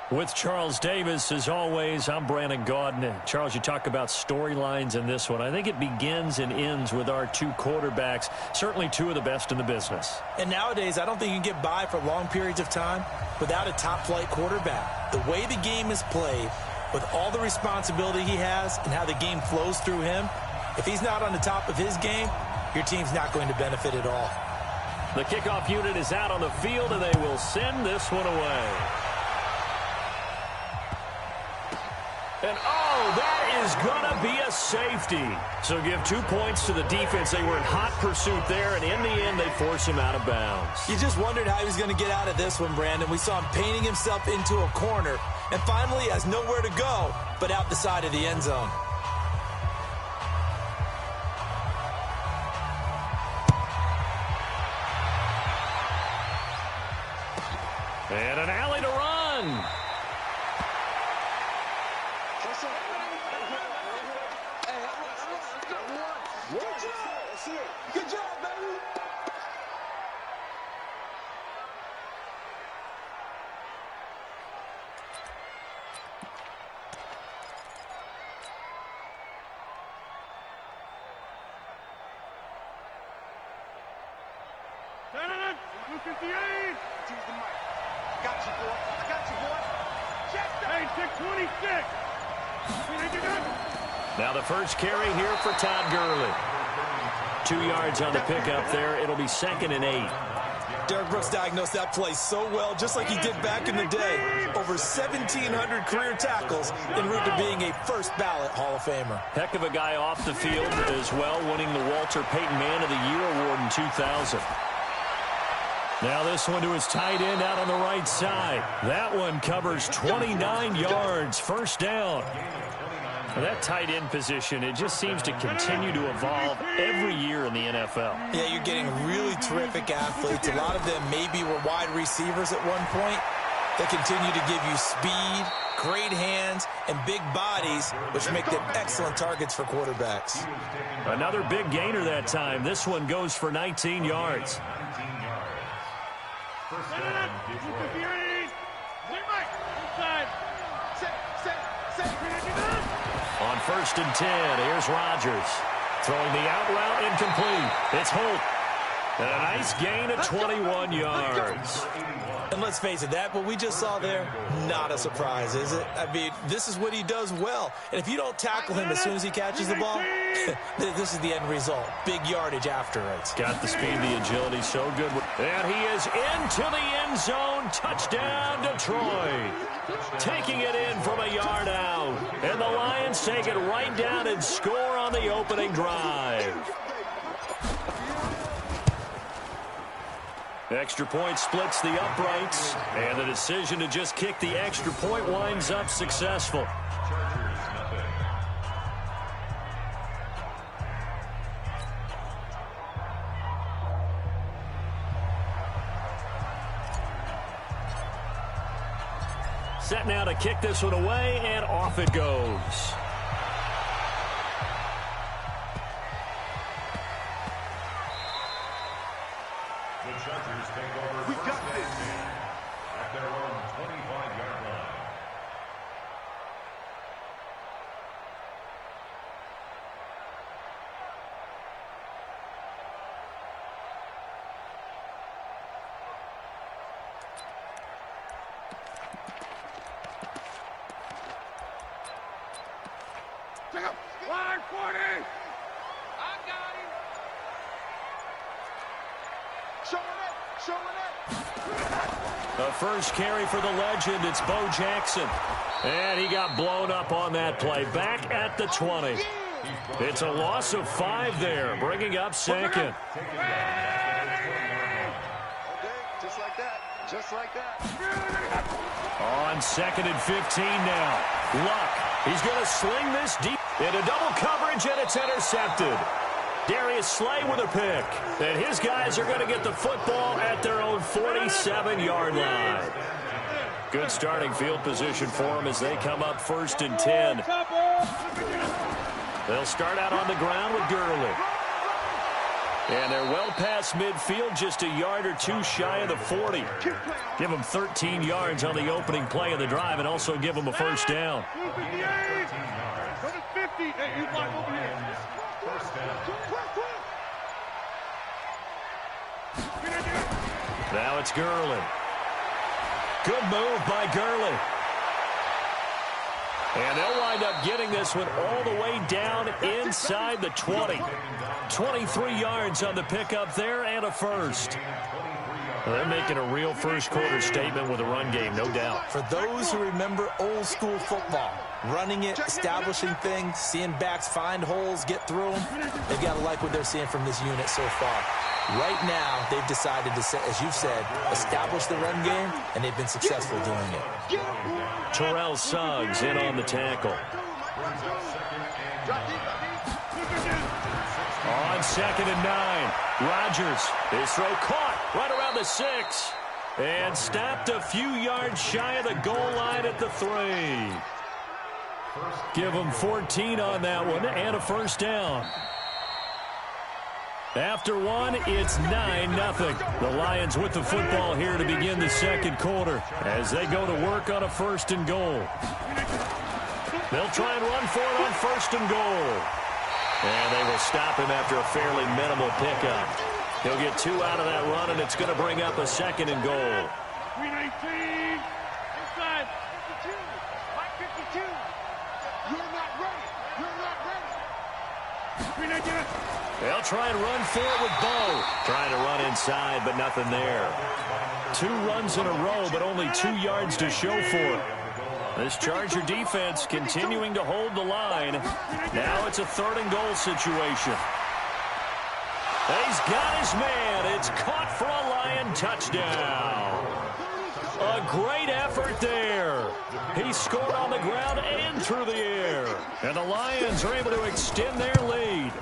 With Charles Davis, as always, I'm Brandon Gaudin. Charles, you talk about storylines in this one. I think it begins and ends with our two quarterbacks, certainly two of the best in the business. And nowadays, I don't think you can get by for long periods of time without a top-flight quarterback. The way the game is played, with all the responsibility he has and how the game flows through him, if he's not on the top of his game, your team's not going to benefit at all. The kickoff unit is out on the field, and they will send this one away. And, oh, that is going to be a safety. So give 2 points to the defense. They were in hot pursuit there, and in the end, they force him out of bounds. You just wondered how he was going to get out of this one, Brandon. We saw him painting himself into a corner, and finally has nowhere to go but out the side of the end zone. And an alley to run. Good job, baby. Blue 58. Use the mic. Got you, boy. I got you, boy. Check that. Hey, 626. Now the first carry here for Todd Gurley. 2 yards on the pickup there. It'll be 2nd and 8. Derek Brooks diagnosed that play so well, just like he did back in the day. Over 1,700 career tackles en route to being a first-ballot Hall of Famer. Heck of a guy off the field as well, winning the Walter Payton Man of the Year award in 2000. Now this one to his tight end out on the right side. That one covers 29 yards, first down. Well, that tight end position, it just seems to continue to evolve every year in the NFL. Yeah, you're getting really terrific athletes. A lot of them maybe were wide receivers at one point. They continue to give you speed, great hands, and big bodies, which make them excellent targets for quarterbacks. Another big gainer that time. This one goes for 19 yards. On 1st and 10, here's Rodgers. Throwing the out route incomplete. It's Holt. And a nice gain of 21 yards. And let's face it, that what we just saw there, not a surprise, is it? I mean, this is what he does well. And if you don't tackle him as soon as he catches the ball, this is the end result. Big yardage afterwards. Got the speed, the agility, so good. And he is into the end zone. Touchdown, Detroit. Taking it in from a yard out. And the Lions take it right down and score on the opening drive. Extra point splits the uprights, and the decision to just kick the extra point winds up successful. Set now to kick this one away, and off it goes. We got this. At their own 25-yard line. Check up. Line 40. I got him. Showing it. The first carry for the legend, it's Bo Jackson. And he got blown up on that play. Back at the 20. It's a loss of 5 there, bringing up 2nd. Okay, just like that. Just like that. On 2nd and 15 now. Luck. He's going to sling this deep into double coverage, and it's intercepted. Darius Slay with a pick. And his guys are going to get the football at their own 47-yard line. Good starting field position for them as they come up 1st and 10. They'll start out on the ground with Gurley. And they're well past midfield, just a yard or two shy of the 40. Give them 13 yards on the opening play of the drive and also give them a first down. Now it's Gurley. Good move by Gurley. And they'll wind up getting this one all the way down inside the 20. 23 yards on the pickup there and a first. Well, they're making a real first-quarter statement with a run game, no doubt. For those who remember old-school football, running it, establishing things, seeing backs find holes, get through them, they've got to like what they're seeing from this unit so far. Right now, they've decided to, as you've said, establish the run game, and they've been successful doing it. Terrell Suggs in on the tackle. On 2nd and 9, Rodgers. His throw caught right around the 6. And stopped a few yards shy of the goal line at the 3. Give them 14 on that one and a first down. After one, it's 9-0. The Lions with the football here to begin the second quarter as they go to work on a 1st and goal. They'll try and run for it on 1st and goal. And they will stop him after a fairly minimal pickup. He'll get 2 out of that run, and it's going to bring up a 2nd and goal. 319, inside, 52, Mike 52. You're not ready. You're not ready. 319. They'll try and run for it with Bo. Trying to run inside, but nothing there. 2 runs in a row, but only 2 yards to show for it. This Charger defense continuing to hold the line. Now it's a 3rd and goal situation. He's got his man. It's caught for a Lion touchdown. A great effort there. He scored on the ground and through the air. And the Lions are able to extend their lead.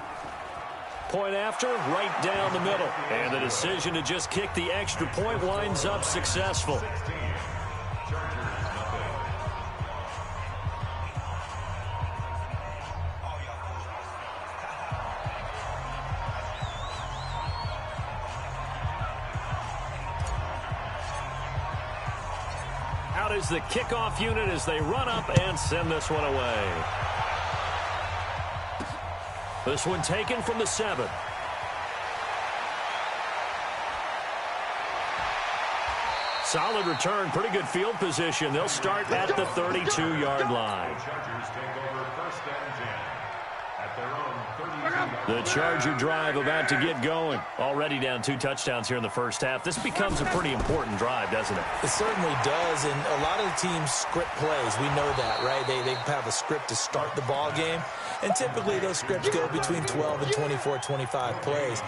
Point after, right down the middle. And the decision to just kick the extra point winds up successful. Out is the kickoff unit as they run up and send this one away. This one taken from the 7. Solid return, pretty good field position. They'll start at the 32-yard line. The Charger drive about to get going. Already down 2 touchdowns here in the first half. This becomes a pretty important drive, doesn't it? It certainly does, and a lot of the teams script plays. We know that, right? They have a script to start the ball game, and typically those scripts go between 12 and 24, 25 plays.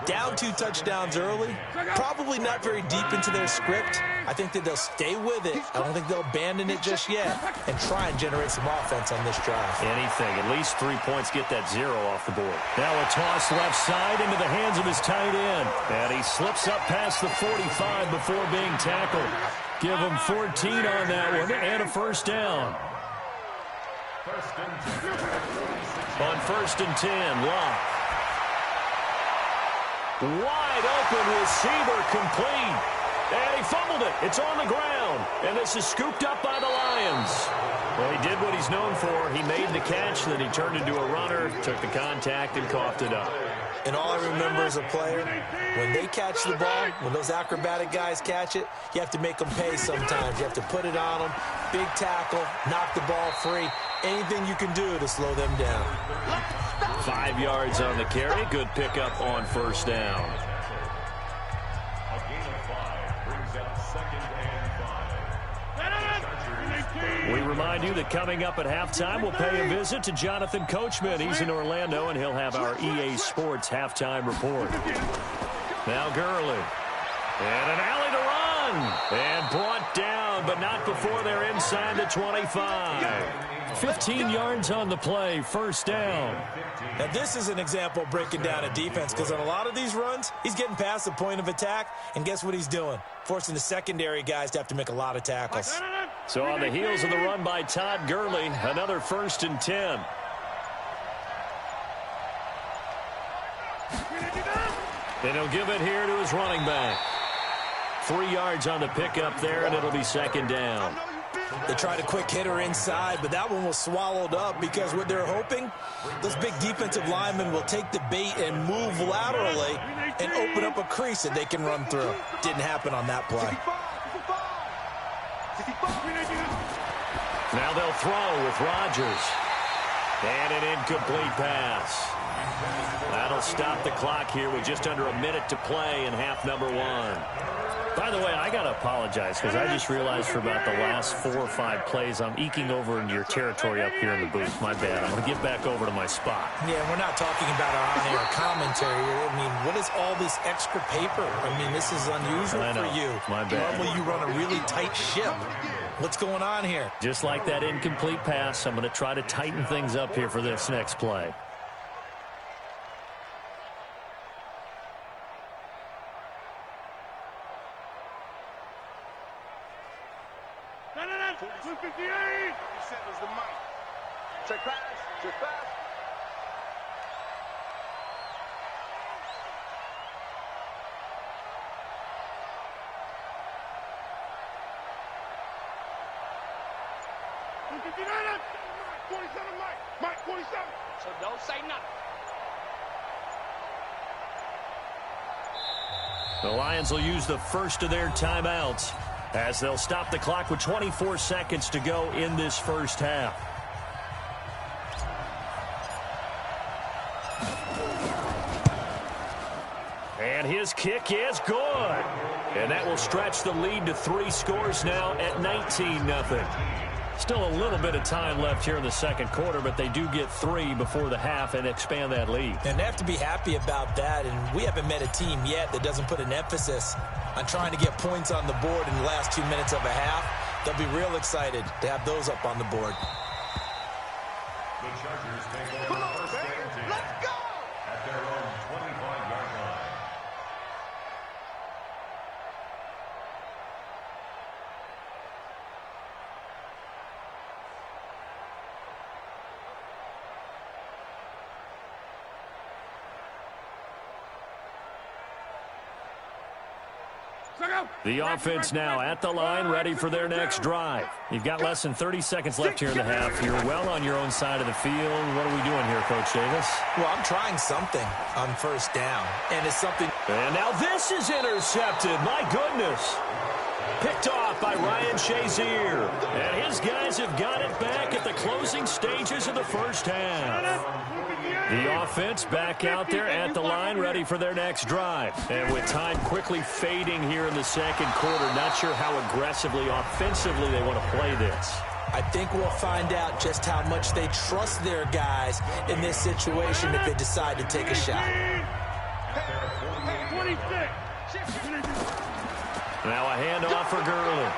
Down 2 touchdowns early, probably not very deep into their script. I think that they'll stay with it. I don't think they'll abandon it just yet and try and generate some offense on this drive. Anything. At least 3 points, get that 0 off the board. Now a toss left side into the hands of his tight end. And he slips up past the 45 before being tackled. Give him 14 on that one and a first down. On 1st and 10, Locke. Wide open receiver complete. And he fumbled it. It's on the ground. And this is scooped up by the Lions. Well, he did what he's known for. He made the catch, then he turned into a runner, took the contact, and coughed it up. And all I remember as a player, when they catch the ball, when those acrobatic guys catch it, you have to make them pay sometimes. You have to put it on them, big tackle, knock the ball free. Anything you can do to slow them down. 5 yards on the carry. Good pickup on first down. A gain of 5 brings up 2nd and 5. We remind you that coming up at halftime, we'll pay a visit to Jonathan Coachman. He's in Orlando, and he'll have our EA Sports halftime report. Now Gurley. And an alley to run. And brought down, but not before they're inside the 25. 15 yards on the play, first down. Now, this is an example of breaking down a defense because on a lot of these runs, he's getting past the point of attack, and guess what he's doing? Forcing the secondary guys to have to make a lot of tackles. So on the heels of the run by Todd Gurley, another 1st and 10. And he'll give it here to his running back. 3 yards on the pickup there, and it'll be second down. They tried a quick hitter inside, but that one was swallowed up because what they're hoping, those big defensive linemen will take the bait and move laterally and open up a crease that they can run through. Didn't happen on that play. Now they'll throw with Rodgers. And an incomplete pass. That'll stop the clock here with just under a minute to play in half number 1. By the way, I got to apologize because I just realized for about the last 4 or 5 plays, I'm eking over into your territory up here in the booth. My bad. I'm going to get back over to my spot. Yeah, we're not talking about our on-air commentary. I mean, what is all this extra paper? I mean, this is unusual for you. My bad. Normally you run a really tight ship. What's going on here? Just like that incomplete pass, I'm going to try to tighten things up here for this next play. Check pass. Check pass. Mike, 47. So don't say nothing. The Lions will use the first of their timeouts as they'll stop the clock with 24 seconds to go in this first half. And his kick is good. And that will stretch the lead to 3 scores now at 19-0. Still a little bit of time left here in the second quarter, but they do get 3 before the half and expand that lead. And they have to be happy about that, and we haven't met a team yet that doesn't put an emphasis on trying to get points on the board in the last 2 minutes of a half. They'll be real excited to have those up on the board. The Chargers take over the first down team. Let's go! At their own 25-yard line. The offense now at the line, ready for their next drive. You've got less than 30 seconds left here in the half. You're well on your own side of the field. What are we doing here, Coach Davis? Well, I'm trying something on first down, and it's something. And now this is intercepted. My goodness. Picked off by Ryan Shazier. And his guys have got it back at the closing stages of the first half. The offense back out there at the line, ready for their next drive. And with time quickly fading here in the second quarter, not sure how aggressively, offensively they want to play this. I think we'll find out just how much they trust their guys in this situation if they decide to take a shot. Now a handoff for Gurley.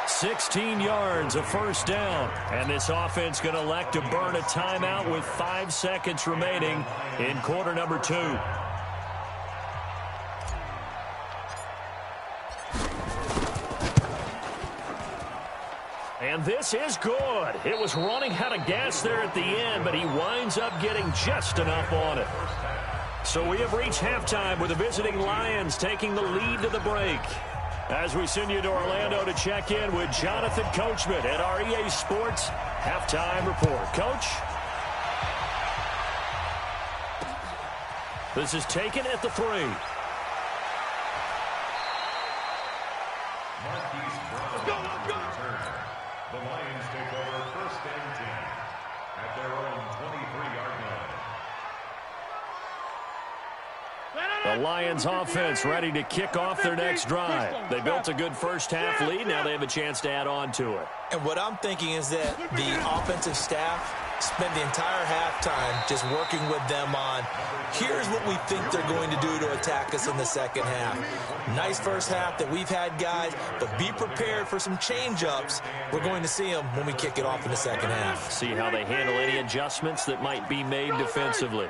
16 yards, a first down. And this offense going to elect to burn a timeout with 5 seconds remaining in quarter number 2. And this is good. It was running out of gas there at the end, but he winds up getting just enough on it. So we have reached halftime with the visiting Lions taking the lead to the break. As we send you to Orlando to check in with Jonathan Coachman at our EA Sports Halftime Report. Coach? This is taken at the 3. Marquise Brown return. The Lions take over first and 10 at their own 23-yard line. The Lions offense ready to kick off their next drive. They built a good first half lead. Now they have a chance to add on to it. And what I'm thinking is that the offensive staff spent the entire halftime just working with them on, here's what we think they're going to do to attack us in the second half. Nice first half that we've had, guys, but be prepared for some change-ups. We're going to see them when we kick it off in the second half. See how they handle any adjustments that might be made defensively.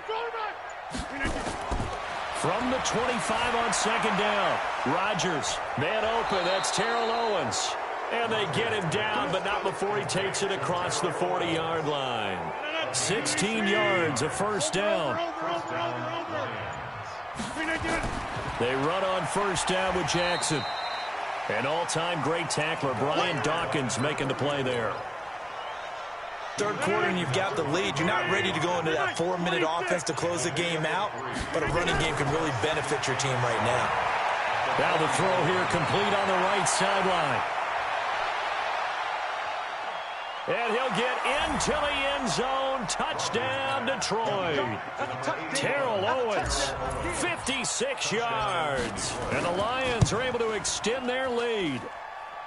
From the 25 on second down, Rodgers, man open, that's Terrell Owens. And they get him down, but not before he takes it across the 40-yard line. 16 yards, a first down. They run on first down with Jackson. An all-time great tackler, Brian Dawkins, making the play there. Third quarter and you've got the lead. You're not ready to go into that 4-minute offense to close the game out, but a running game can really benefit your team right now. Now the throw here complete on the right sideline. And he'll get into the end zone. Touchdown, Detroit. Terrell Owens, 56 yards. And the Lions are able to extend their lead.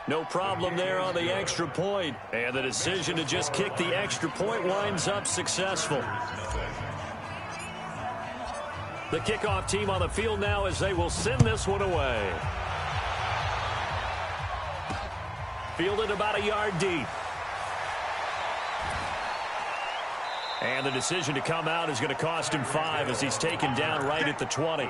No problem there on the extra point. And the decision to just kick the extra point winds up successful. The kickoff team on the field now as they will send this one away. Fielded about a yard deep. And the decision to come out is going to cost him 5 as he's taken down right at the 20.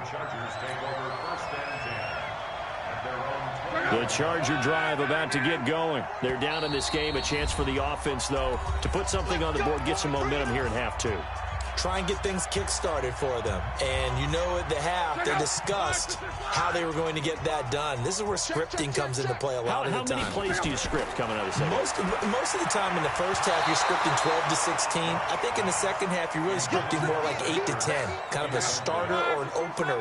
The Charger drive about to get going. They're down in this game. A chance for the offense, though, to put something on the board, get some momentum here in half 2. Try and get things kick-started for them. And you know at the half, they discussed how they were going to get that done. This is where scripting comes into play a lot of the time. How many plays do you script coming out of the second? Most of the time in the first half, you're scripting 12 to 16. I think in the second half, you're really scripting more like 8 to 10. Kind of a starter or an opener,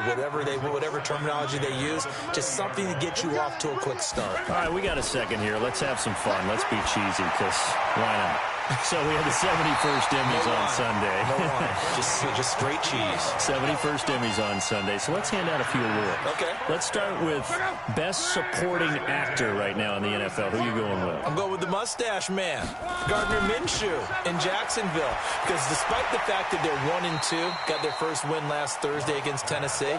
whatever terminology they use. Just something to get you off to a quick start. All right, we got a second here. Let's have some fun. Let's be cheesy, because why not? So we have the 71st Emmys on Sunday. No wine. Just straight cheese. 71st Emmys on Sunday. So let's hand out a few awards. Okay. Let's start with Best Supporting Actor right now in the NFL. Who are you going with? I'm going with the Mustache Man, Gardner Minshew in Jacksonville. Because despite the fact that they're 1-2, got their first win last Thursday against Tennessee,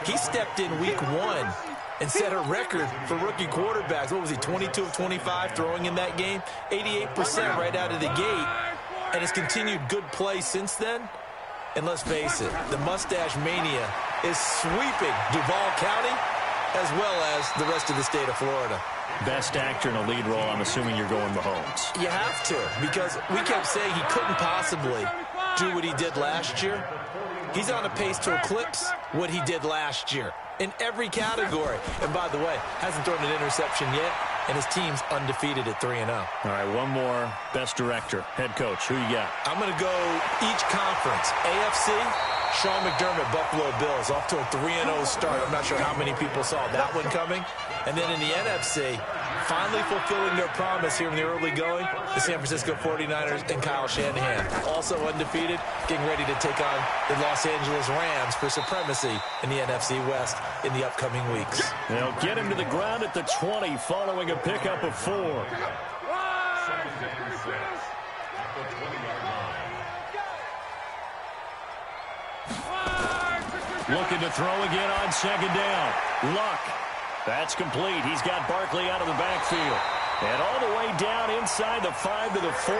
he stepped in week 1 and set a record for rookie quarterbacks. What was he, 22 of 25 throwing in that game? 88% right out of the gate. And has continued good play since then. And let's face it, the Mustache Mania is sweeping Duval County as well as the rest of the state of Florida. Best actor in a lead role, I'm assuming you're going Mahomes. You have to, because we kept saying he couldn't possibly do what he did last year. He's on a pace to eclipse what he did last year in every category. And by the way, hasn't thrown an interception yet, and his team's undefeated at 3-0. All right, one more. Best director, head coach. Who you got? I'm going to go each conference. AFC, Sean McDermott, Buffalo Bills, off to a 3-0 start. I'm not sure how many people saw that one coming. And then in the NFC, finally fulfilling their promise here in the early going, the San Francisco 49ers and Kyle Shanahan, also undefeated, getting ready to take on the Los Angeles Rams for supremacy in the NFC West in the upcoming weeks. They'll get him to the ground at the 20 following a pickup of 4. Looking to throw again on second down. Luck. That's complete. He's got Barkley out of the backfield. And all the way down inside the 5 to the 4.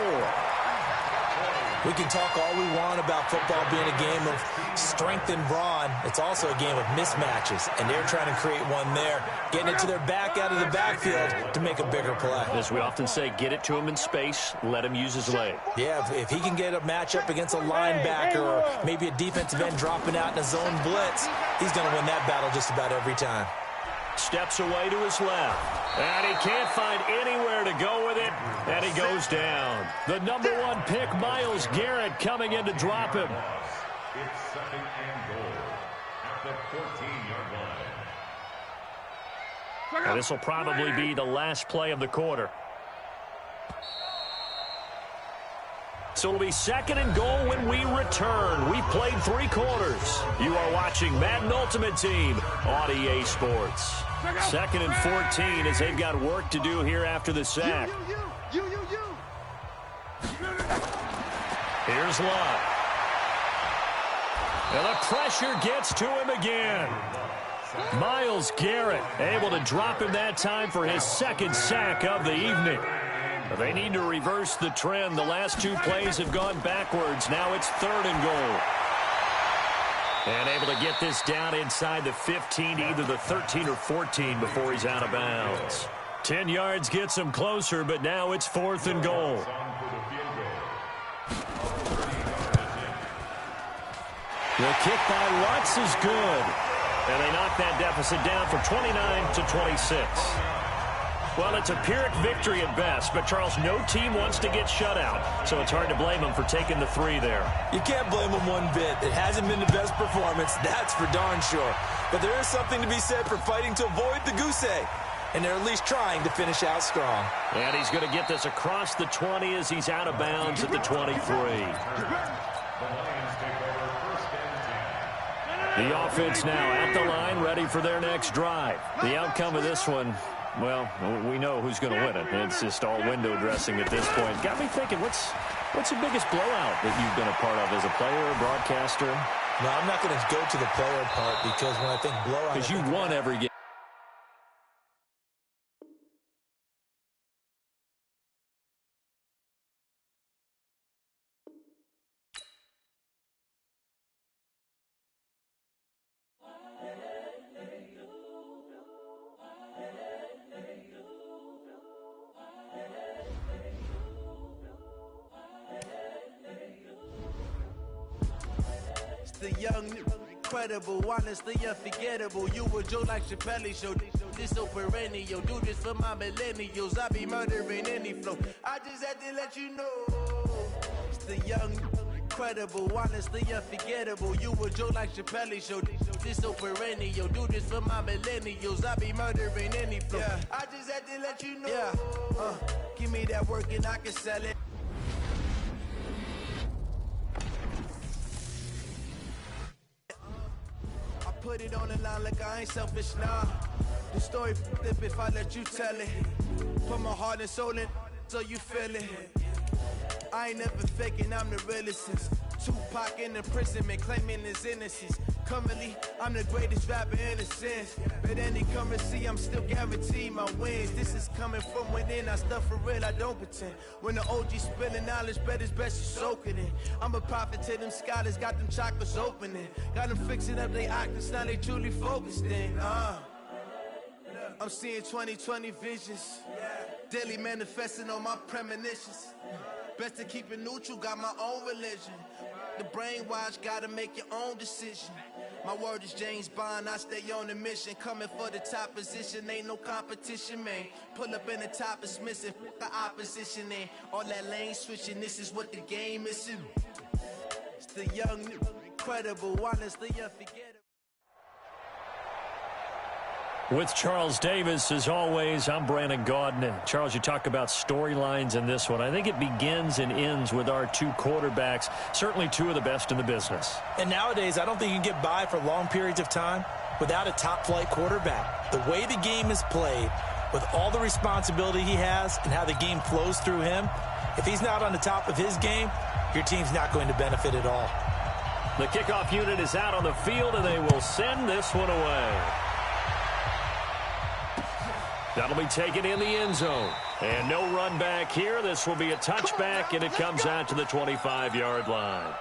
We can talk all we want about football being a game of strength and brawn. It's also a game of mismatches, and they're trying to create one there, getting it to their back out of the backfield to make a bigger play. As we often say, get it to him in space, let him use his leg. Yeah, if he can get a matchup against a linebacker or maybe a defensive end dropping out in a zone blitz, he's going to win that battle just about every time. Steps away to his left. And he can't find anywhere to go with it. And he goes down. The number 1 pick, Myles Garrett, coming in to drop him. It's 2nd and goal at the 14-yard line. And this will probably be the last play of the quarter. So it'll be 2nd and goal when we return. We've played 3 quarters. You are watching Madden Ultimate Team on EA Sports. 2nd and 14 as they've got work to do here after the sack. Here's Luck. And the pressure gets to him again. Myles Garrett able to drop him that time for his 2nd sack of the evening. They need to reverse the trend. The last 2 plays have gone backwards. Now it's 3rd and goal. And able to get this down inside the 15, either the 13 or 14 before he's out of bounds. 10 yards gets him closer, but now it's 4th and goal. The kick by Lutz is good. And they knock that deficit down from 29-26. Well, it's a Pyrrhic victory at best, but Charles, no team wants to get shut out, so it's hard to blame them for taking the 3 there. You can't blame them one bit. It hasn't been the best performance, that's for darn sure. But there is something to be said for fighting to avoid the goose egg, and they're at least trying to finish out strong. And he's going to get this across the 20 as he's out of bounds at the 23. The offense now at the line, ready for their next drive. The outcome of this one, well, we know who's going to win it. It's just all window dressing at this point. Got me thinking, what's the biggest blowout that you've been a part of as a player or broadcaster? No, I'm not going to go to the player part because when I think blowout... Because you won every game. The young, incredible, honestly unforgettable. You a Joe like Chappelle show. This so perennial. Do this for my millennials. I be murdering any flow. I just had to let you know. It's the young, incredible, honestly unforgettable. You a Joe like Chappelle show. This so perennial. Do this for my millennials. I be murdering any flow. Yeah. I just had to let you know. Yeah. Give me that work and I can sell it. Put it on the line like I ain't selfish, nah. The story flip if I let you tell it. Put my heart and soul in so you feel it. I ain't never faking, I'm the realest since Tupac in imprisonment, claiming his innocence. Currently, I'm the greatest rapper in a sense. But any currency, I'm still guaranteed my wins. This is coming from within, I stuff for real, I don't pretend. When the OG spilling knowledge, bet it's best you soak it in. I'm a prophet to them scholars, got them chakras opening. Got them fixing up they octaves, now they truly focused in. I'm seeing 2020 visions. Daily manifesting on my premonitions. Best to keep it neutral, got my own religion. The brainwash, gotta make your own decision. My word is James Bond, I stay on the mission. Coming for the top position, ain't no competition, man. Pull up in the top, it's missing, the opposition, and all that lane switching, this is what the game is. It's the young, incredible, honestly unforgettable. With Charles Davis, as always, I'm Brandon Gaudin. And Charles, you talk about storylines in this one. I think it begins and ends with our 2 quarterbacks, certainly 2 of the best in the business. And nowadays, I don't think you can get by for long periods of time without a top-flight quarterback. The way the game is played, with all the responsibility he has and how the game flows through him, if he's not on the top of his game, your team's not going to benefit at all. The kickoff unit is out on the field, and they will send this one away. That'll be taken in the end zone. And no run back here. This will be a touchback, and it comes out to the 25-yard line.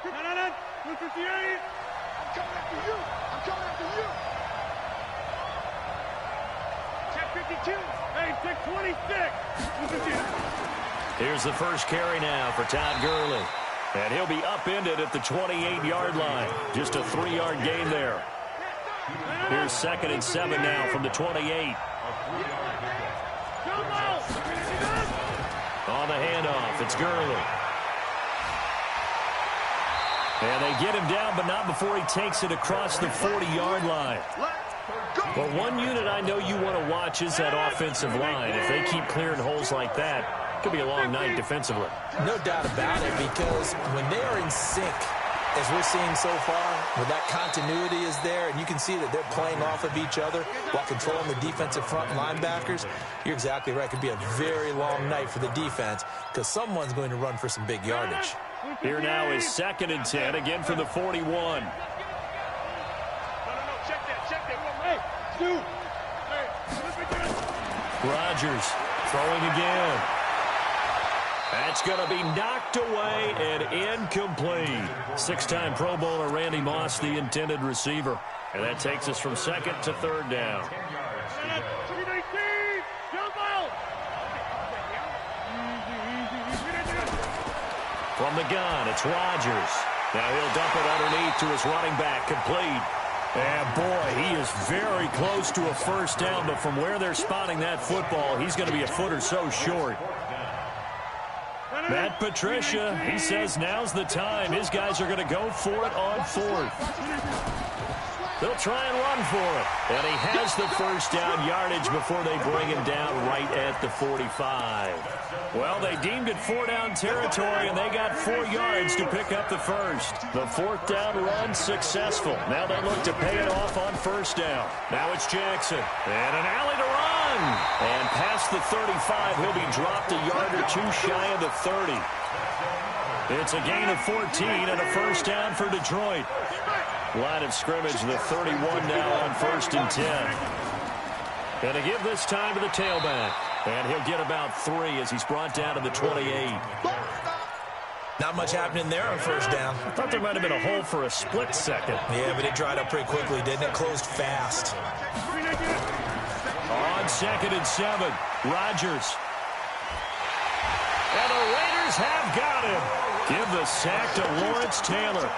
No. 158. I'm coming after you. I'm coming after you. Check 52. Hey, check 26. Here's the first carry now for Todd Gurley. And he'll be upended at the 28-yard line. Just a 3-yard gain there. Here's 2nd and 7 now from the 28. On the handoff, it's Gurley. And they get him down, but not before he takes it across the 40-yard line. Well, one unit I know you want to watch is that offensive line. If they keep clearing holes like that, it could be a long night defensively. No doubt about it, because when they are in sync, as we're seeing so far, where that continuity is there, and you can see that they're playing off of each other while controlling the defensive front linebackers, you're exactly right. It could be a very long night for the defense because someone's going to run for some big yardage. Here now is 2nd and 10, again from the 41. Rodgers throwing again. That's going to be knocked away and incomplete. 6-time Pro Bowler Randy Moss, the intended receiver. And that takes us from second to third down. From the gun, it's Rodgers. Now he'll dump it underneath to his running back, complete. And boy, he is very close to a first down, but from where they're spotting that football, he's going to be a foot or so short. Matt Patricia, he says now's the time. His guys are going to go for it on fourth. They'll try and run for it. And he has the first down yardage before they bring him down right at the 45. Well, they deemed it 4-down territory, and they got 4 yards to pick up the first. The fourth down run successful. Now they look to pay it off on first down. Now it's Jackson. And an alley to run. And past the 35, he'll be dropped a yard or two shy of the 30. It's a gain of 14 and a first down for Detroit. Line of scrimmage, the 31 now on 1st and 10. And to give this time to the tailback. And he'll get about 3 as he's brought down to the 28. Not much happening there on first down. I thought there might have been a hole for a split second. Yeah, but it dried up pretty quickly, didn't it? Closed fast. On 2nd and 7, Rodgers. And the Raiders have got him. Give the sack to Lawrence Taylor.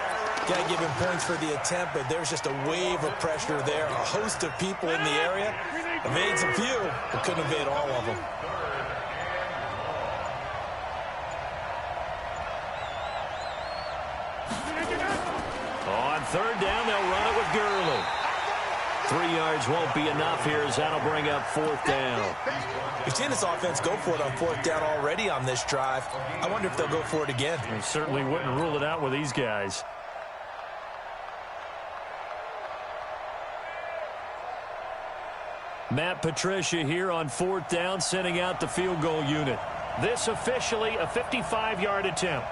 Got to give him points for the attempt, but there's just a wave of pressure there. A host of people in the area. Evades a few, but couldn't evade all of them. On 3rd down, they'll run it with Gurley. 3 yards won't be enough here as that'll bring up 4th down. We've seen this offense go for it on 4th down already on this drive. I wonder if they'll go for it again. They certainly wouldn't rule it out with these guys. Matt Patricia here on 4th down, sending out the field goal unit. This officially a 55-yard attempt.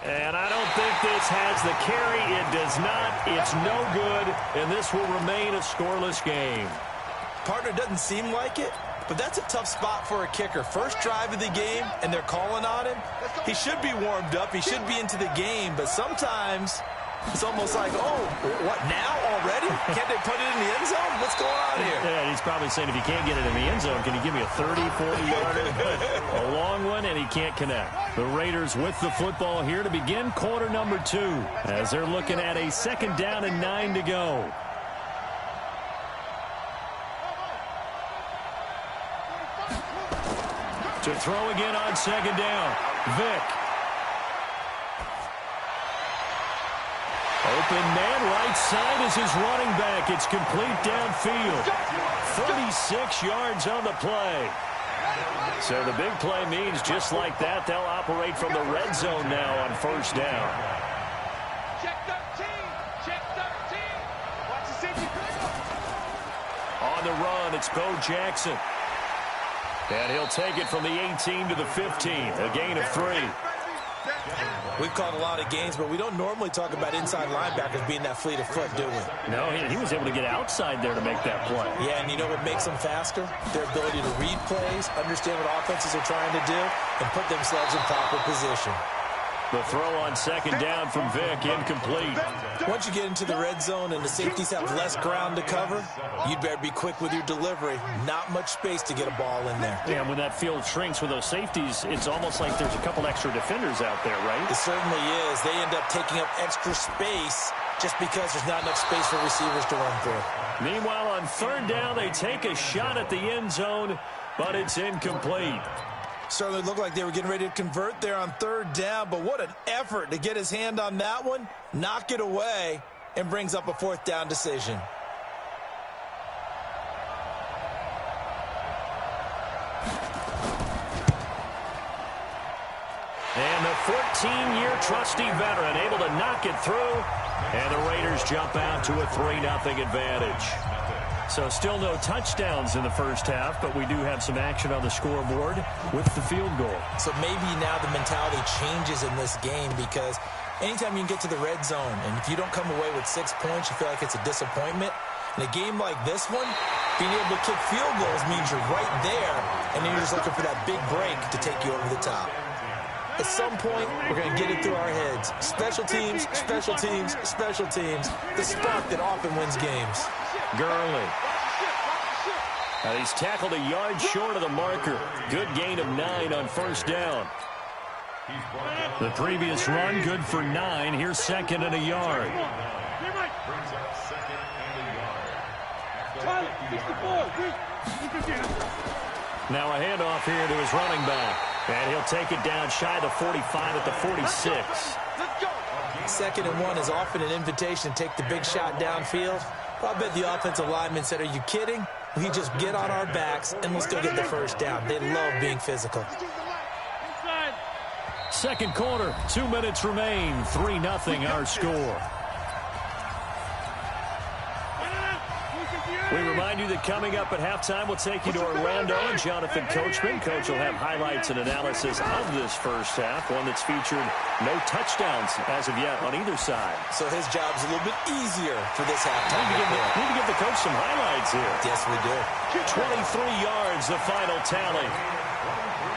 And I don't think this has the carry. It does not. It's no good, and this will remain a scoreless game. Partner doesn't seem like it, but that's a tough spot for a kicker. First drive of the game, and they're calling on him. He should be warmed up. He should be into the game, but sometimes it's almost like, oh, what, now already? Can't they put it in the end zone? What's going on here? Yeah, he's probably saying if you can't get it in the end zone, can you give me a 30, 40-yarder? A long one, and he can't connect. The Raiders with the football here to begin quarter number 2 as they're looking at a 2nd down and 9 to go. To throw again on 2nd down. Vick. Open man, right side is his running back. It's complete downfield. 36 yards on the play. So the big play means just like that, they'll operate from the red zone now on 1st down. Check 13. Check 13. Watch the safety. On the run, it's Bo Jackson. And he'll take it from the 18 to the 15, a gain of 3. We've called a lot of games, but we don't normally talk about inside linebackers being that fleet of foot, do we? No, he was able to get outside there to make that play. Yeah, and you know what makes them faster? Their ability to read plays, understand what offenses are trying to do, and put themselves in proper position. The throw on 2nd down from Vick, incomplete. Once you get into the red zone and the safeties have less ground to cover, you'd better be quick with your delivery. Not much space to get a ball in there. Yeah, when that field shrinks with those safeties, it's almost like there's a couple extra defenders out there, right? It certainly is. They end up taking up extra space just because there's not enough space for receivers to run through. Meanwhile, on 3rd down, they take a shot at the end zone, but it's incomplete. Certainly looked like they were getting ready to convert there on 3rd down, but what an effort to get his hand on that one, knock it away, and brings up a 4th down decision. And the 14-year trusty veteran able to knock it through, and the Raiders jump out to a 3-0 advantage. So still no touchdowns in the first half, but we do have some action on the scoreboard with the field goal. So maybe now the mentality changes in this game because anytime you can get to the red zone, and if you don't come away with 6 points, you feel like it's a disappointment. In a game like this one, Being able to kick field goals means you're right there, and then you're just looking for that big break to take you over the top. At some point, we're going to get it through our heads. Special teams, special teams, special teams. The spark that often wins games. Gurley. And he's tackled a yard short of the marker. Good gain of 9 on first down. The previous run, good for 9. Here's second and a yard. Brings up second and a yard. Now a handoff here to his running back. And he'll take it down shy of the 45 at the 46. 2nd and 1 is often an invitation to take the big shot downfield. But I bet the offensive lineman said, are you kidding? We just get on our backs and let's go get the first down. They love being physical. Second quarter, 2 minutes remain. 3-0 our score. We remind you that coming up at halftime, we'll take you to Orlando and Jonathan Coachman. Coach will have highlights and analysis of this first half, one that's featured no touchdowns as of yet on either side. So his job's a little bit easier for this halftime. Need to give the coach some highlights here. Yes, we do. 23 yards, the final tally.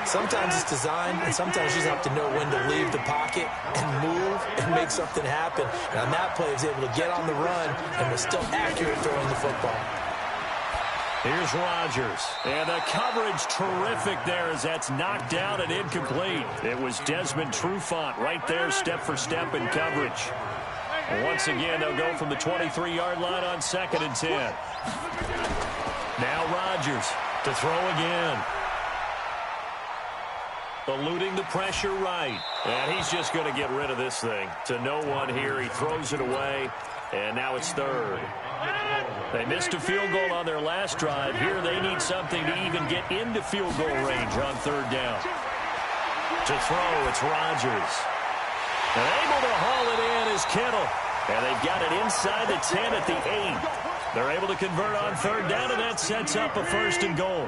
Sometimes it's designed, and sometimes you just have to know when to leave the pocket and move and make something happen. And on that play, he was able to get on the run and was still accurate throwing the football. Here's Rodgers. And the coverage terrific there as that's knocked down and incomplete. It was Desmond Trufant right there, step for step in coverage. And once again, they'll go from the 23-yard line on 2nd and 10. Now Rodgers to throw again. Eluding the pressure right. And he's just going to get rid of this thing. To no one here. He throws it away. And now it's 3rd. They missed a field goal on their last drive. Here they need something to even get into field goal range on 3rd down. To throw, it's Rodgers. And able to haul it in is Kittle. And they've got it inside the 10 at the 8. They're able to convert on 3rd down, and that sets up a 1st and goal.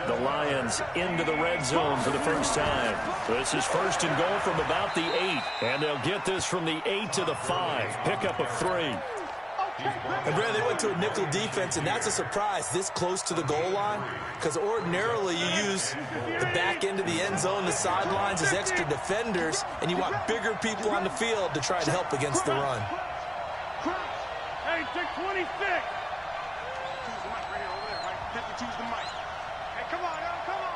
The Lions into the red zone for the first time. This is 1st and goal from about the 8. And they'll get this from the 8 to the 5. Pickup of 3. And Brad, they went to a nickel defense, and that's a surprise this close to the goal line, because ordinarily you use the back end of the end zone, the sidelines as extra defenders, and you want bigger people on the field to try to help against the run. Hey, take 26. Choose the mic right here over there, right? Have to choose the mic. Hey, come on, come on,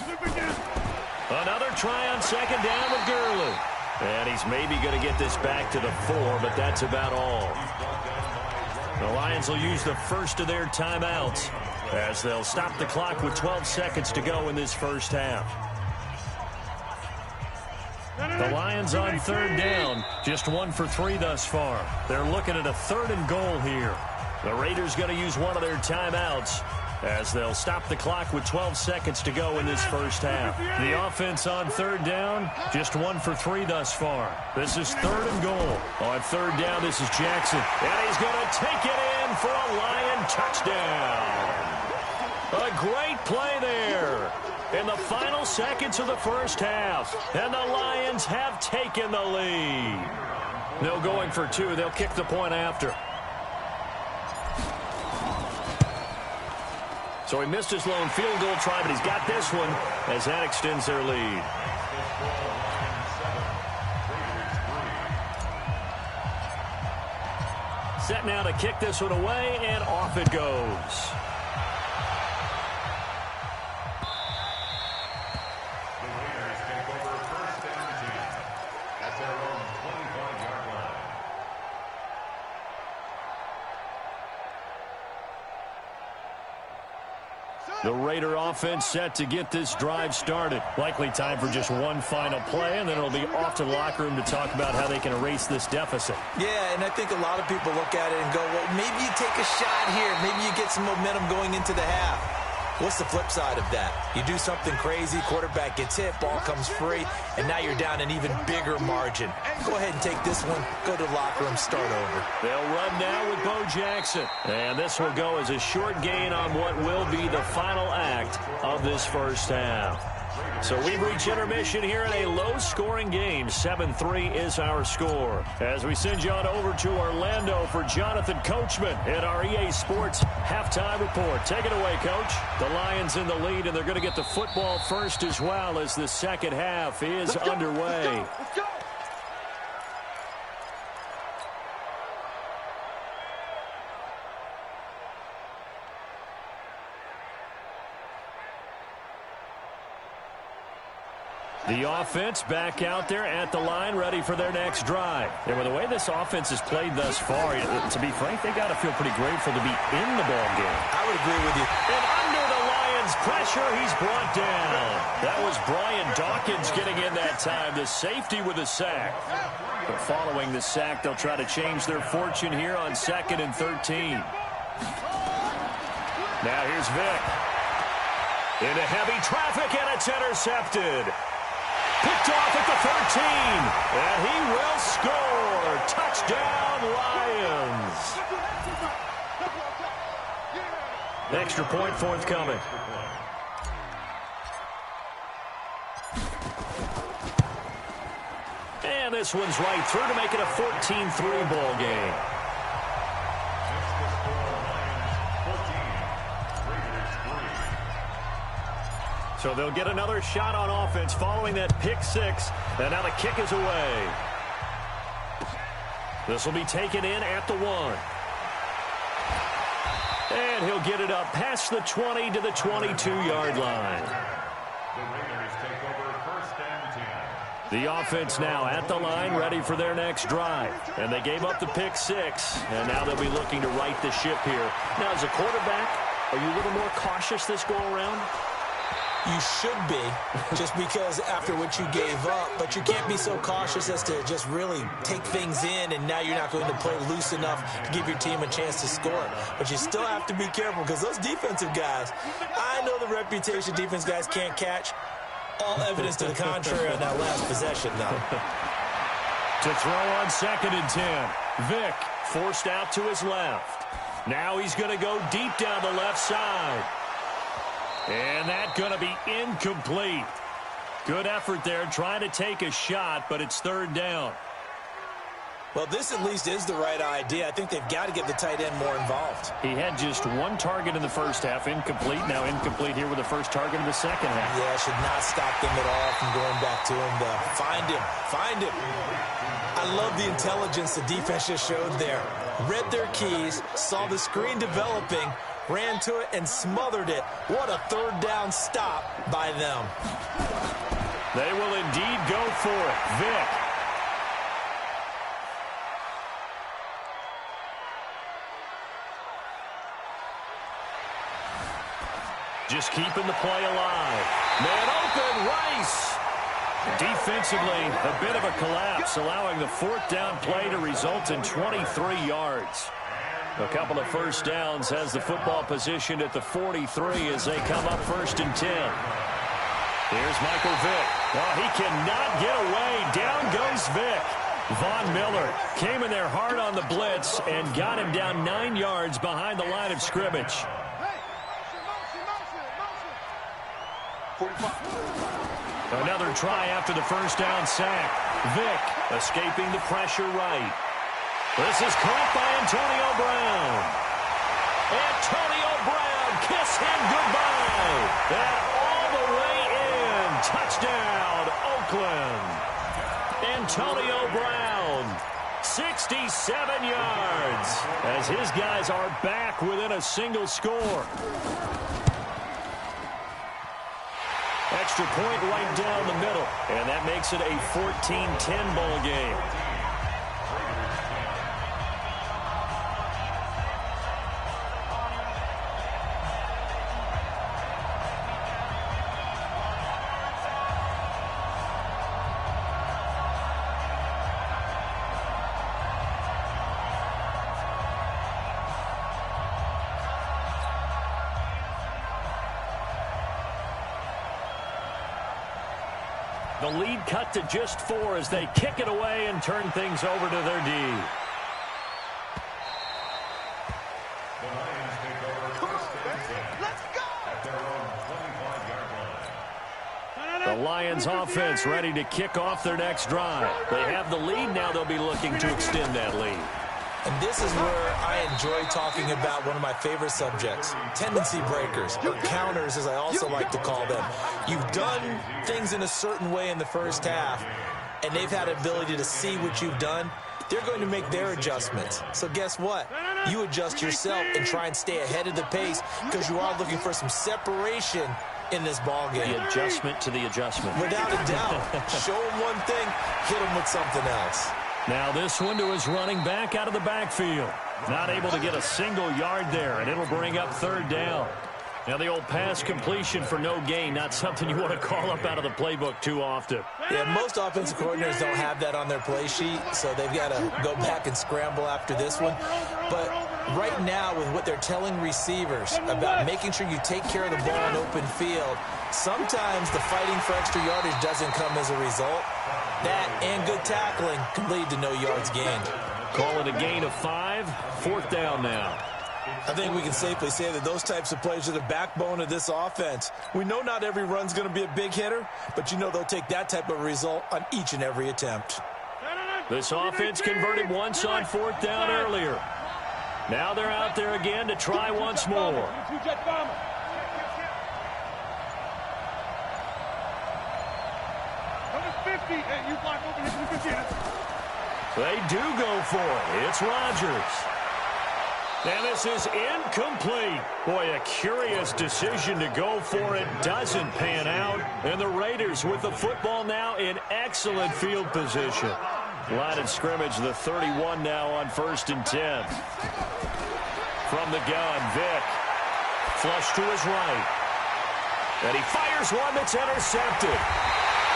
Flip again. Another try on 2nd down with Gurley. And he's maybe going to get this back to the 4, but that's about all. The Lions will use the first of their timeouts as they'll stop the clock with 12 seconds to go in this first half. The Lions on 3rd down, just 1 for 3 thus far. They're looking at a 3rd and goal here. The Raiders going to use one of their timeouts as they'll stop the clock with 12 seconds to go in this first half. The offense on 3rd down, just 1 for 3 thus far. This is 3rd and goal. On 3rd down, this is Jackson. And he's going to take it in for a Lion touchdown. A great play there in the final seconds of the first half. And the Lions have taken the lead. No going for 2. They'll kick the point after. So he missed his lone field goal try, but he's got this one as that extends their lead. Set now to kick this one away, and off it goes. The Raiders take over 1st and 10 at their own 25-yard line. The Raider offense set to get this drive started. Likely time for just one final play, and then it'll be off to the locker room to talk about how they can erase this deficit. Yeah, and I think a lot of people look at it and go, well, maybe you take a shot here. Maybe you get some momentum going into the half. What's the flip side of that? You do something crazy, quarterback gets hit, ball comes free, and now you're down an even bigger margin. Go ahead and take this one, go to the locker room, start over. They'll run now with Bo Jackson. And this will go as a short gain on what will be the final act of this first half. So we've reached intermission here in a low-scoring game. 7-3 is our score. As we send you on over to Orlando for Jonathan Coachman in our EA Sports halftime report. Take it away, Coach. The Lions in the lead, and they're going to get the football first as well as the second half is underway. Let's go. The offense back out there at the line, ready for their next drive. And with the way this offense has played thus far, to be frank, they got to feel pretty grateful to be in the ball game. I would agree with you. And under the Lions' pressure, he's brought down. That was Brian Dawkins getting in that time, the safety with a sack. But following the sack, they'll try to change their fortune here on 2nd and 13. Now here's Vick. Into heavy traffic, and it's intercepted. Picked off at the 13, and he will score. Touchdown, Lions. Extra point forthcoming. And this one's right through to make it a 14-3 ball game. So they'll get another shot on offense following that pick six. And now the kick is away. This will be taken in at the 1. And he'll get it up past the 20 to the 22-yard line. The Raiders take over 1st and 10. The offense now at the line, ready for their next drive. And they gave up the pick six. And now they'll be looking to right the ship here. Now, as a quarterback, are you a little more cautious this go-around? You should be, just because after what you gave up, but you can't be so cautious as to just really take things in, and now you're not going to play loose enough to give your team a chance to score. But you still have to be careful, because those defensive guys, I know the reputation defense guys can't catch. All evidence to the contrary on that last possession, though. To throw on 2nd and 10. Vick forced out to his left. Now he's going to go deep down the left side. And that's going to be incomplete. Good effort there trying to take a shot, but it's 3rd down. Well, this at least is the right idea. I think they've got to get the tight end more involved. He had just 1 target in the first half, incomplete. Now incomplete here with the first target in the second half. Yeah, should not stop them at all from going back to him. Find him. Find him. I love the intelligence the defense just showed there. Read their keys, saw the screen developing, ran to it and smothered it. What a 3rd down stop by them. They will indeed go for it. Vick. Just keeping the play alive. Man open, Rice. Defensively, a bit of a collapse, allowing the 4th down play to result in 23 yards. A couple of first downs has the football positioned at the 43 as they come up 1st and 10. Here's Michael Vick. Oh, he cannot get away. Down goes Vick. Von Miller came in there hard on the blitz and got him down 9 yards behind the line of scrimmage. Another try after the first down sack. Vick escaping the pressure right. This is caught by Antonio Brown. Antonio Brown, kiss him goodbye. And all the way in. Touchdown, Oakland. Antonio Brown, 67 yards, as his guys are back within a single score. Extra point right down the middle, and that makes it a 14-10 ball game. The lead cut to just 4 as they kick it away and turn things over to their D. The Lions take over 1st and 10. Let's go! At their own 25-yard line. Lions offense ready to kick off their next drive. They have the lead. Now they'll be looking to extend that lead. And this is where I enjoy talking about one of my favorite subjects, tendency breakers, or counters as I also like to call them. You've done things in a certain way in the first half, and they've had an ability to see what you've done. They're going to make their adjustments. So guess what? You adjust yourself and try and stay ahead of the pace because you are looking for some separation in this ball game. The adjustment to the adjustment. Without a doubt. Show them one thing, hit them with something else. Now this one to his running back out of the backfield. Not able to get a single yard there, and it'll bring up third down. Now the old pass completion for no gain, not something you want to call up out of the playbook too often. Yeah, most offensive coordinators don't have that on their play sheet, so they've got to go back and scramble after this one. But right now, with what they're telling receivers about making sure you take care of the ball in open field, sometimes the fighting for extra yardage doesn't come as a result. That and good tackling can lead to no yards gained. Call it a gain of 5, fourth down now. I think we can safely say that those types of plays are the backbone of this offense. We know not every run's going to be a big hitter, but you know they'll take that type of result on each and every attempt. This offense converted once on fourth down earlier. Now they're out there again to try once more. They do go for it. It's Rodgers. And this is incomplete. Boy, a curious decision to go for it. Doesn't pan out. And the Raiders with the football now in excellent field position. Line of scrimmage, the 31 now on 1st and 10. From the gun, Vick. Flush to his right. And he fires one that's intercepted.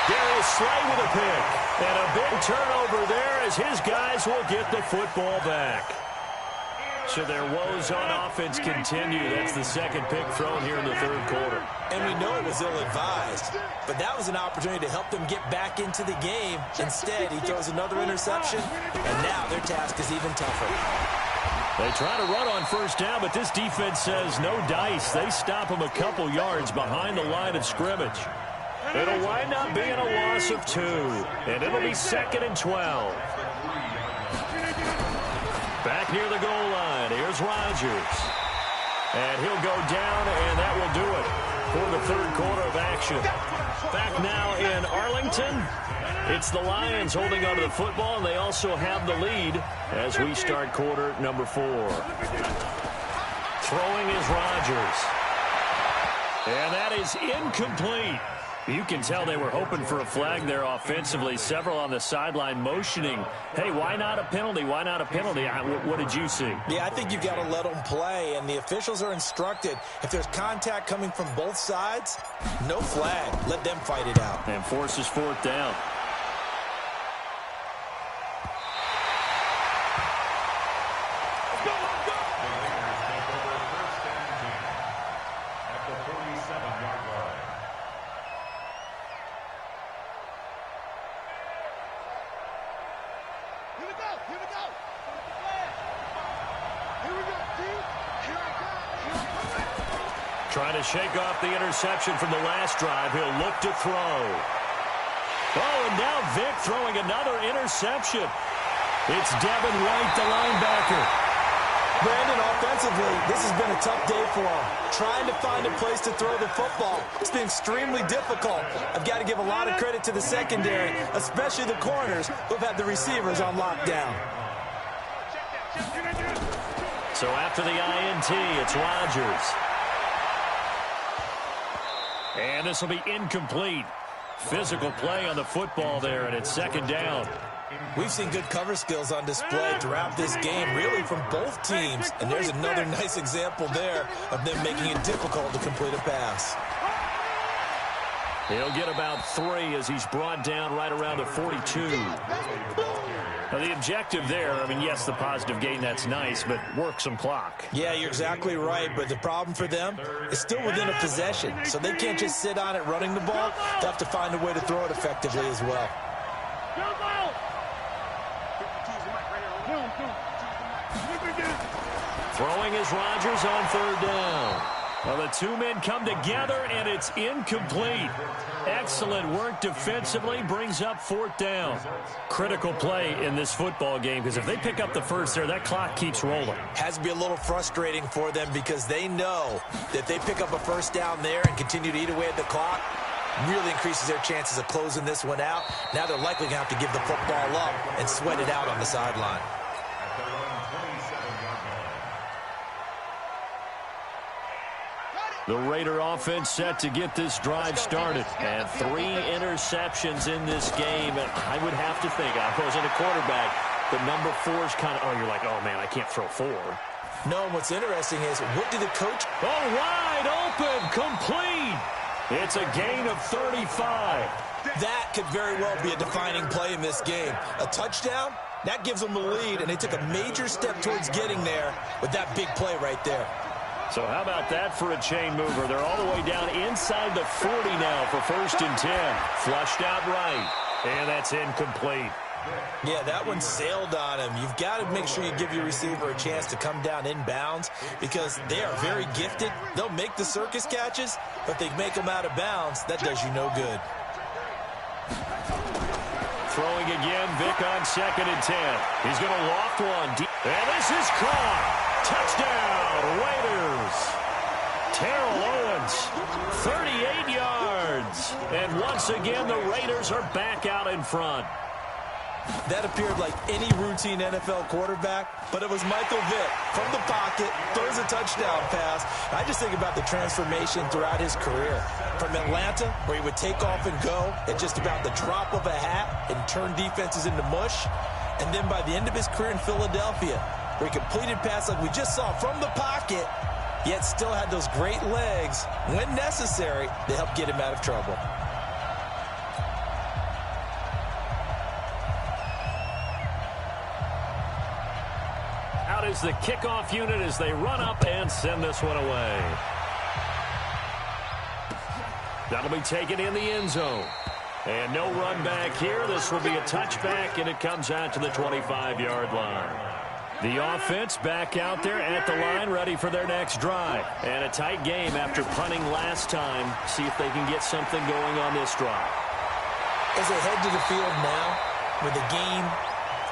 Darius Slay with a pick. And a big turnover there as his guys will get the football back. So their woes on offense continue. That's the second pick thrown here in the third quarter. And we know it was ill-advised, but that was an opportunity to help them get back into the game. Instead, he throws another interception, and now their task is even tougher. They try to run on first down, but this defense says no dice. They stop them a couple yards behind the line of scrimmage. It'll wind up being a loss of 2, and it'll be 2nd and 12. Back near the goal line, here's Rodgers. And he'll go down, and that will do it for the third quarter of action. Back now in Arlington, it's the Lions holding onto the football, and they also have the lead as we start quarter number 4. Throwing is Rodgers. And that is incomplete. You can tell they were hoping for a flag there offensively. Several on the sideline motioning, hey, why not a penalty? Why not a penalty? What did you see? Yeah, I think you've got to let them play, and the officials are instructed. If there's contact coming from both sides, no flag. Let them fight it out. And forces fourth down. Trying to shake off the interception from the last drive. He'll look to throw. Oh, and now Vick throwing another interception. It's Devin White, the linebacker. Brandon, offensively, this has been a tough day for him. Trying to find a place to throw the football. It's been extremely difficult. I've got to give a lot of credit to the secondary, especially the corners who've had the receivers on lockdown. So after the INT, it's Rodgers. And this will be incomplete. Physical play on the football there, and it's 2nd down. We've seen good cover skills on display throughout this game, really from both teams. And there's another nice example there of them making it difficult to complete a pass. He'll get about 3 as he's brought down right around the 42. Now, the objective there, I mean, yes, the positive gain, that's nice, but work some clock. Yeah, you're exactly right, but the problem for them is still within a possession, so they can't just sit on it running the ball. They'll have to find a way to throw it effectively as well. Throwing is Rodgers on 3rd down. Well, the two men come together, and it's incomplete. Excellent work defensively, brings up 4th down. Critical play in this football game, because if they pick up the first there, that clock keeps rolling. Has to be a little frustrating for them because they know that they pick up a first down there and continue to eat away at the clock, really increases their chances of closing this one out. Now they're likely going to have to give the football up and sweat it out on the sideline. The Raider offense set to get this drive started. And 3 interceptions in this game. And I would have to think, I wasn't a quarterback, but number 4 is kind of, you're like, oh, man, I can't throw 4. No, and what's interesting is, what did the coach... Oh, wide open, complete. It's a gain of 35. That could very well be a defining play in this game. A touchdown, that gives them the lead, and they took a major step towards getting there with that big play right there. So how about that for a chain mover? They're all the way down inside the 40 now for 1st and 10. Flushed out right, and that's incomplete. Yeah, that one sailed on him. You've got to make sure you give your receiver a chance to come down inbounds because they are very gifted. They'll make the circus catches, but they make them out of bounds. That does you no good. Throwing again, Vic on 2nd and 10. He's going to loft one deep. And this is caught. Touchdown, Raiders. Terrell Owens, 38 yards. And once again, the Raiders are back out in front. That appeared like any routine NFL quarterback, but it was Michael Vick from the pocket, throws a touchdown pass. I just think about the transformation throughout his career. From Atlanta, where he would take off and go at just about the drop of a hat and turn defenses into mush. And then by the end of his career in Philadelphia, where he completed passes like we just saw from the pocket, yet still had those great legs, when necessary, to help get him out of trouble. Out is the kickoff unit as they run up and send this one away. That'll be taken in the end zone. And no run back here. This will be a touchback, and it comes out to the 25-yard line. The offense back out there at the line, ready for their next drive. And a tight game after punting last time. See if they can get something going on this drive. As they head to the field now, with the game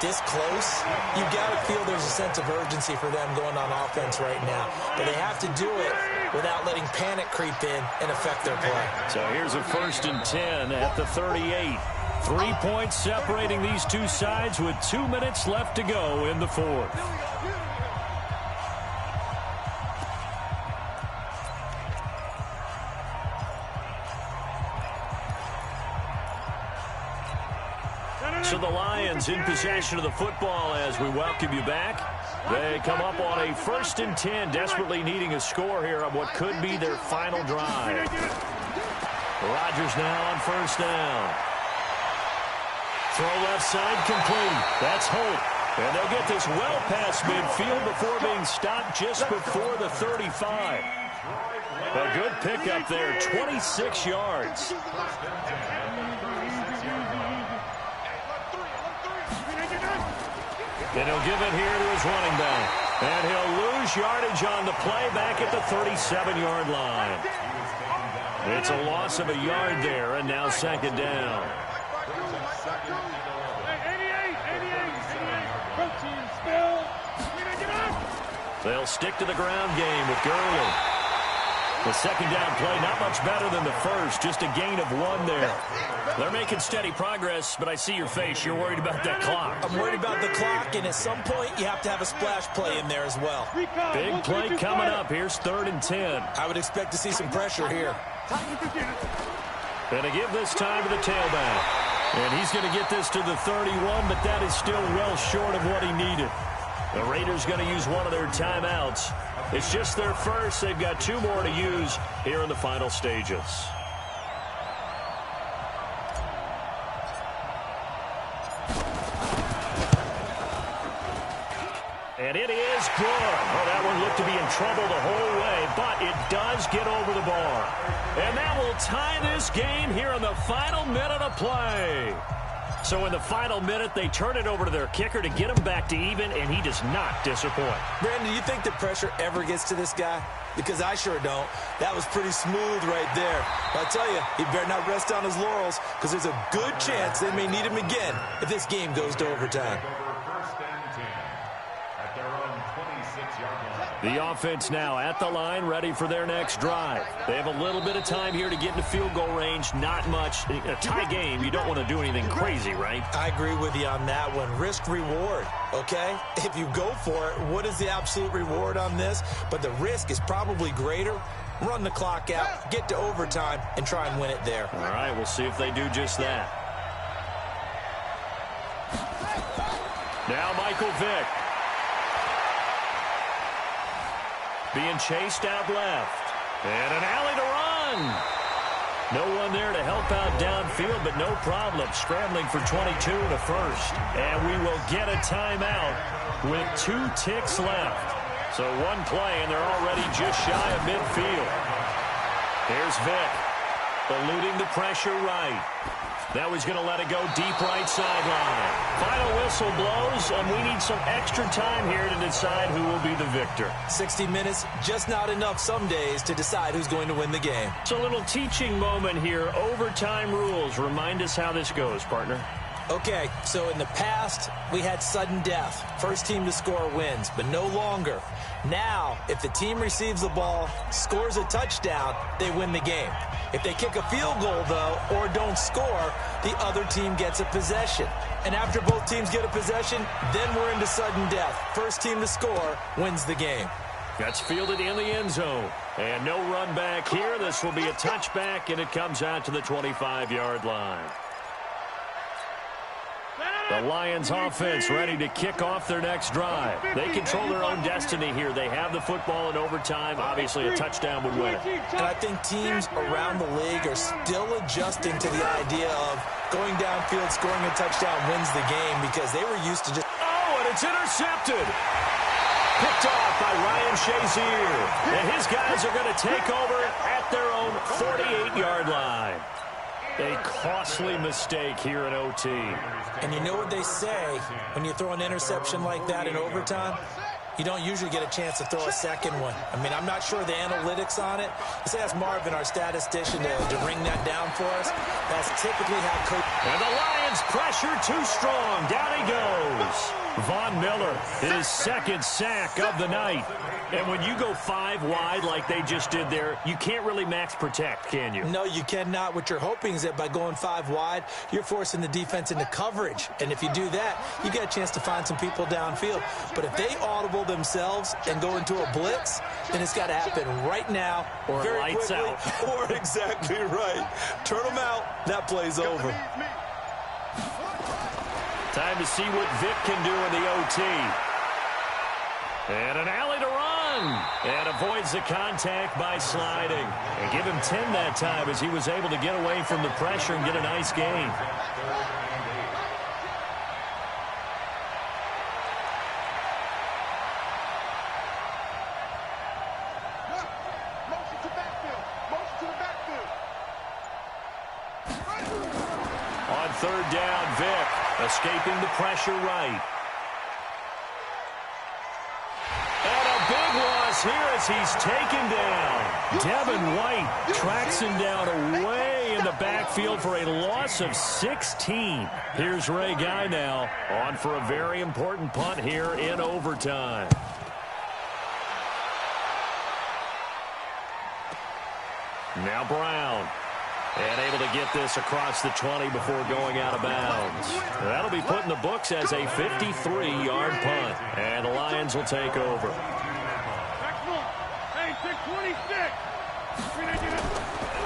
this close, you've got to feel there's a sense of urgency for them going on offense right now. But they have to do it without letting panic creep in and affect their play. So here's a 1st and 10 at the 38. 3 points separating these two sides with 2 minutes left to go in the 4th. So the Lions in possession of the football as we welcome you back. They come up on a 1st and 10, desperately needing a score here on what could be their final drive. Rodgers now on 1st down. Throw left side complete. That's Holt. And they'll get this well past midfield before being stopped just before the 35. A good pickup there, 26 yards. And he'll give it here to his running back. And he'll lose yardage on the play back at the 37-yard line. It's a loss of a yard there, and now 2nd down. They'll stick to the ground game with Gurley. The 2nd down play, not much better than the first, just a gain of 1 there. They're making steady progress, but I see your face. You're worried about that clock. I'm worried about the clock, and at some point, you have to have a splash play in there as well. Big play coming up. Here's 3rd and 10. I would expect to see some pressure here. Going to give this time to the tailback. And he's going to get this to the 31, but that is still well short of what he needed. The Raiders going to use one of their timeouts. It's just their first. They've got 2 more to use here in the final stages. And it is good. Oh, that one looked to be in trouble the whole way, but it does get over the bar. And that will tie this game here in the final minute of play. So in the final minute, they turn it over to their kicker to get him back to even, and he does not disappoint. Brandon, do you think the pressure ever gets to this guy? Because I sure don't. That was pretty smooth right there. But I tell you, he better not rest on his laurels, because there's a good chance they may need him again if this game goes to overtime. First and 10 at their own 26-yard line. The offense now at the line, ready for their next drive. They have a little bit of time here to get into field goal range. Not much. In a tie game, you don't want to do anything crazy, right? I agree with you on that one. Risk-reward, okay? If you go for it, what is the absolute reward on this? But the risk is probably greater. Run the clock out, get to overtime, and try and win it there. All right, we'll see if they do just that. Now Michael Vick. Being chased out left. And an alley to run. No one there to help out downfield, but no problem. Scrambling for 22 to first. And we will get a timeout with 2 ticks left. So one play, and they're already just shy of midfield. Here's Vick. Eluding the pressure right. Now he's going to let it go deep right sideline. Final whistle blows, and we need some extra time here to decide who will be the victor. 60 minutes, just not enough some days to decide who's going to win the game. So a little teaching moment here. Overtime rules. Remind us how this goes, partner. Okay, so in the past, we had sudden death. First team to score wins, but no longer. Now, if the team receives the ball, scores a touchdown, they win the game. If they kick a field goal, though, or don't score, the other team gets a possession. And after both teams get a possession, then we're into sudden death. First team to score wins the game. That's fielded in the end zone. And no run back here. This will be a touchback, and it comes out to the 25-yard line. The Lions offense ready to kick off their next drive. They control their own destiny here. They have the football in overtime. Obviously, a touchdown would win it. And I think teams around the league are still adjusting to the idea of going downfield, scoring a touchdown wins the game, because they were used to just... Oh, and it's intercepted. Picked off by Ryan Shazier. And his guys are going to take over at their own 48-yard line. A costly mistake here in OT. And you know what they say, when you throw an interception like that in overtime, you don't usually get a chance to throw a second one. I mean, I'm not sure the analytics on it. Let's ask Marvin, our statistician, to ring that down for us. That's typically how coach... And the Lions pressure too strong. Down he goes. Von Miller, his second sack of the night. And when you go 5 wide like they just did there, you can't really max protect, can you? No, you cannot. What you're hoping is that by going 5 wide, you're forcing the defense into coverage. And if you do that, you get a chance to find some people downfield. But if they audible themselves and go into a blitz, then it's got to happen right now, or very lights quickly, out. Or exactly right. Turn them out. That play's over. Time to see what Vick can do in the OT. And an alley to run. And avoids the contact by sliding. And give him 10 that time as he was able to get away from the pressure and get a nice gain. Motion to backfield. Motion to the backfield. On third down, Vick escaping the pressure right. And a big loss here as he's taken down. Devin White tracks him down away in the backfield for a loss of 16. Here's Ray Guy now on for a very important punt here in overtime. Now Brown. And able to get this across the 20 before going out of bounds. That'll be put in the books as a 53-yard punt. And the Lions will take over.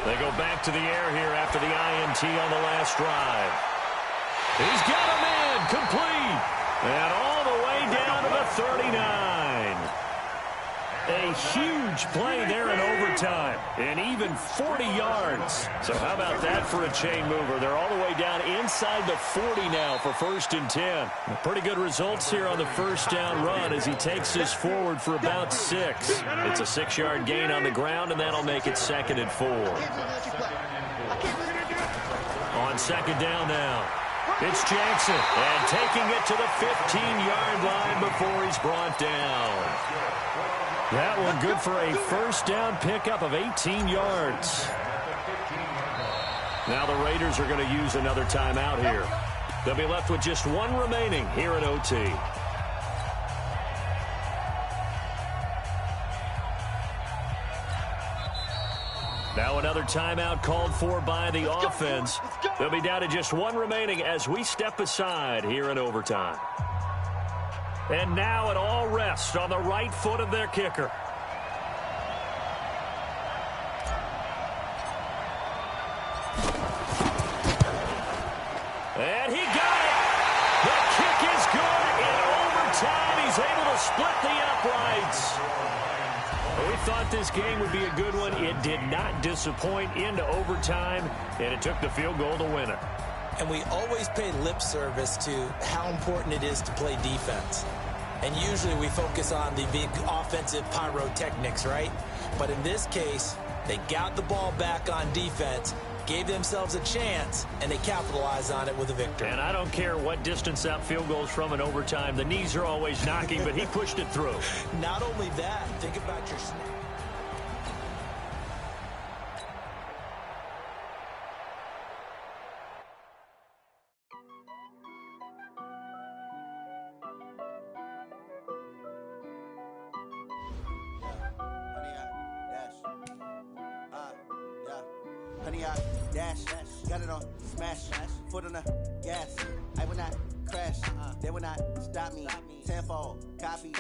They go back to the air here after the INT on the last drive. He's got a man complete. And all the way down to the 39. A huge play there in overtime, and even 40 yards. So how about that for a chain mover? They're all the way down inside the 40 now for 1st and 10. Pretty good results here on the first down run as he takes this forward for about 6. It's a 6-yard gain on the ground, and that'll make it 2nd and 4. On 2nd down now. It's Jackson, and taking it to the 15-yard line before he's brought down. That one good for a first down pickup of 18 yards. Now the Raiders are going to use another timeout here. They'll be left with just one remaining here in OT. Now another timeout called for by the offense. They'll be down to just one remaining as we step aside here in overtime. And now it all rests on the right foot of their kicker. And he got it. The kick is good in overtime. He's able to split the uprights. We thought this game would be a good one. It did not disappoint into overtime, and it took the field goal to win it. And we always pay lip service to how important it is to play defense. And usually we focus on the big offensive pyrotechnics, right? But in this case, they got the ball back on defense, gave themselves a chance, and they capitalized on it with a victory. And I don't care what distance that field goal is from in overtime. The knees are always knocking, but he pushed it through. Not only that, think about your snap. Honey, I dash, got it on smash, foot on the gas. I will not crash, they will not stop me. Tenfold, copy,